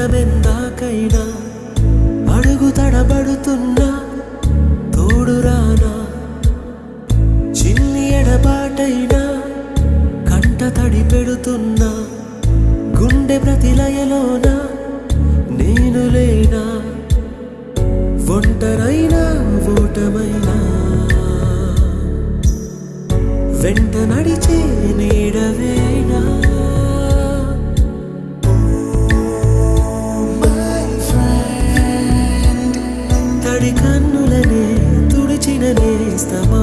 దూరమెందాకైనా అడుగు తడబడుతున్నా తోడురానా చిన్ని ఎడబాటైనా కంట తడి పెడుతున్నా గుండె ప్రతిలయలోన నేను లేనా ఒంటరైనా ఓటమైనా వెంట నడిచే నీడవేనా తడి కన్నులనే తుడిచిన నేస్తమా